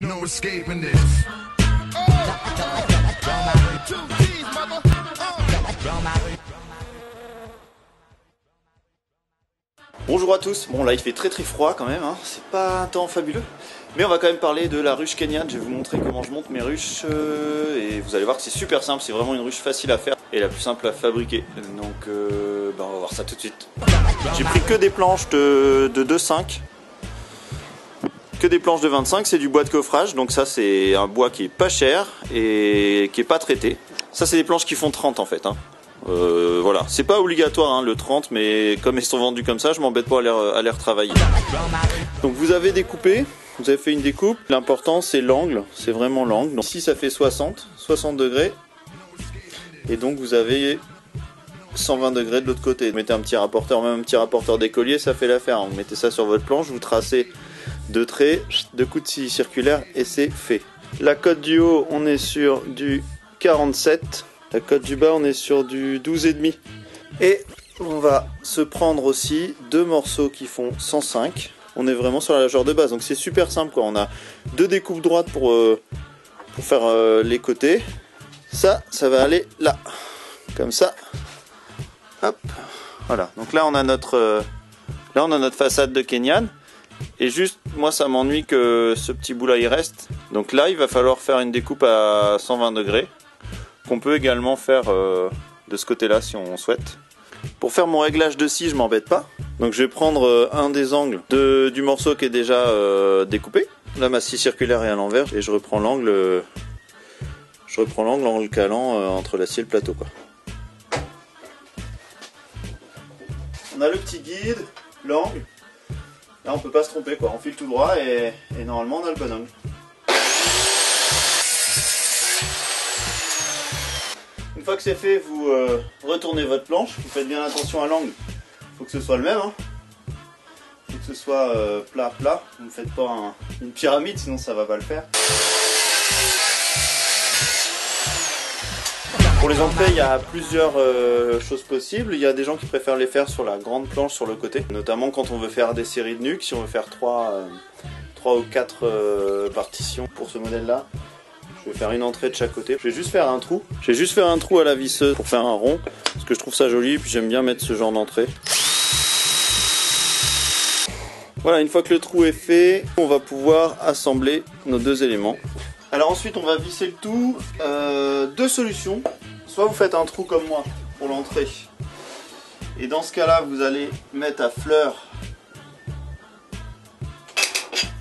No escaping this. Bonjour à tous, bon là il fait très froid quand même, hein. C'est pas un temps fabuleux. Mais on va quand même parler de la ruche kenyane, je vais vous montrer comment je monte mes ruches et vous allez voir que c'est super simple, c'est vraiment une ruche facile à faire et la plus simple à fabriquer. Donc on va voir ça tout de suite. J'ai pris que des planches de 2,5, que des planches de 25, c'est du bois de coffrage, donc ça c'est un bois qui est pas cher et qui est pas traité. Ça c'est des planches qui font 30 en fait, hein. Voilà, c'est pas obligatoire hein, le 30, mais comme ils sont vendus comme ça, je m'embête pas à les retravailler. Donc vous avez découpé, vous avez fait une découpe. L'important c'est l'angle, c'est vraiment l'angle. Donc ici ça fait 60 degrés. Et donc vous avez 120 degrés de l'autre côté. Vous mettez un petit rapporteur, même un petit rapporteur d'écolier, ça fait l'affaire. Vous mettez ça sur votre planche, vous tracez deux traits, deux coups de scie circulaires et c'est fait. La cote du haut, on est sur du 47. La cote du bas, on est sur du 12,5. Et on va se prendre aussi deux morceaux qui font 105. On est vraiment sur la largeur de base. Donc c'est super simple quoi. On a deux découpes droites pour faire les côtés. Ça va aller là. Comme ça. Hop. Voilà. Donc là on a notre façade de Kenyane. Et juste, moi ça m'ennuie que ce petit bout là il reste. Donc là il va falloir faire une découpe à 120 degrés. Qu'on peut également faire de ce côté là si on souhaite. Pour faire mon réglage de scie je m'embête pas. Donc je vais prendre un des angles du morceau qui est déjà découpé. Là ma scie circulaire est à l'envers et je reprends l'angle en le calant entre la scie et le plateau quoi. On a le petit guide, l'angle. Là on peut pas se tromper quoi, on file tout droit et normalement on a le bon angle. Une fois que c'est fait, vous retournez votre planche, vous faites bien attention à l'angle, il faut que ce soit le même, hein. Il faut que ce soit plat, vous ne faites pas une pyramide sinon ça va pas le faire. Pour les entrées, il y a plusieurs choses possibles. Il y a des gens qui préfèrent les faire sur la grande planche sur le côté, notamment quand on veut faire des séries de nuques, si on veut faire 3 ou 4 partitions pour ce modèle là. Je vais faire une entrée de chaque côté. Je vais juste faire un trou. Je vais juste faire un trou à la visseuse pour faire un rond. Parce que je trouve ça joli. Puis j'aime bien mettre ce genre d'entrée. Voilà, une fois que le trou est fait, on va pouvoir assembler nos deux éléments. Alors ensuite, on va visser le tout. Deux solutions. Soit vous faites un trou comme moi pour l'entrée. Et dans ce cas-là, vous allez mettre à fleur.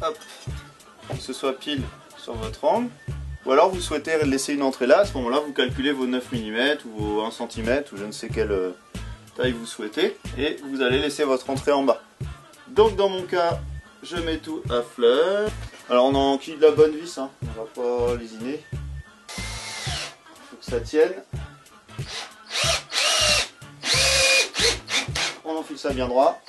Hop. Que ce soit pile sur votre angle. Ou alors vous souhaitez laisser une entrée là, à ce moment-là vous calculez vos 9 mm ou vos 1 cm ou je ne sais quelle taille vous souhaitez et vous allez laisser votre entrée en bas. Donc dans mon cas, je mets tout à fleur. Alors on enquille de la bonne vis, hein. On va pas lésiner. Il faut que ça tienne. On enfile ça bien droit.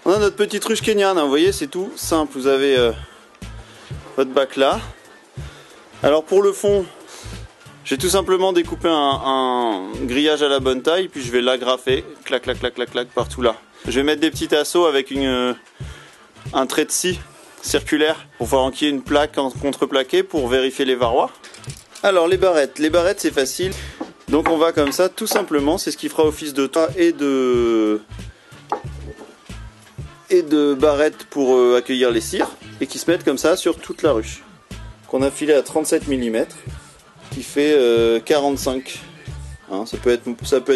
On a notre petite ruche kenyane, hein, vous voyez c'est tout simple, vous avez votre bac là. Alors pour le fond, j'ai tout simplement découpé un grillage à la bonne taille, puis je vais l'agrafer, clac clac clac clac clac partout là. Je vais mettre des petits tasseaux avec un trait de scie circulaire pour faire enquiller une plaque en contreplaqué pour vérifier les varroirs. Alors les barrettes c'est facile, donc on va comme ça tout simplement, c'est ce qui fera office de toit et de barrettes pour accueillir les cires et qui se mettent comme ça sur toute la ruche qu'on a filé à 37 mm qui fait 45 hein, ça peut être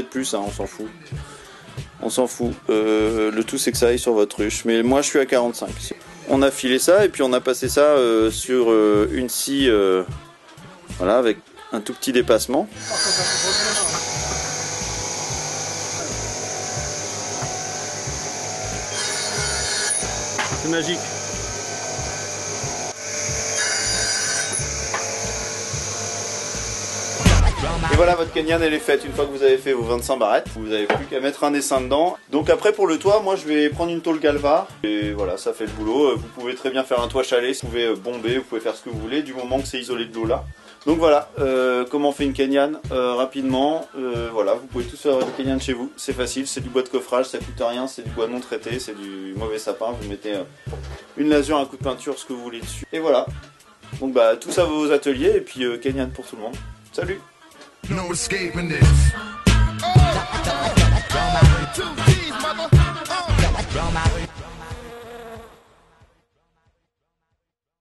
plus hein, on s'en fout le tout c'est que ça aille sur votre ruche mais moi je suis à 45. On a filé ça et puis on a passé ça sur une scie voilà avec un tout petit dépassement. C'est magique. Et voilà, votre kenyane elle est faite. Une fois que vous avez fait vos 25 barrettes, vous n'avez plus qu'à mettre un dessin dedans. Donc après pour le toit, moi je vais prendre une tôle Galva. Et voilà, ça fait le boulot. Vous pouvez très bien faire un toit chalet, vous pouvez bomber, vous pouvez faire ce que vous voulez, du moment que c'est isolé de l'eau là. Donc voilà, comment on fait une Kenyan rapidement. Voilà, vous pouvez tous faire une Kenyan chez vous, c'est facile, c'est du bois de coffrage, ça coûte rien, c'est du bois non traité, c'est du mauvais sapin, vous mettez une lasure, un coup de peinture, ce que vous voulez dessus. Et voilà, donc bah tout ça vos ateliers et puis Kenyan pour tout le monde. Salut! No escaping this.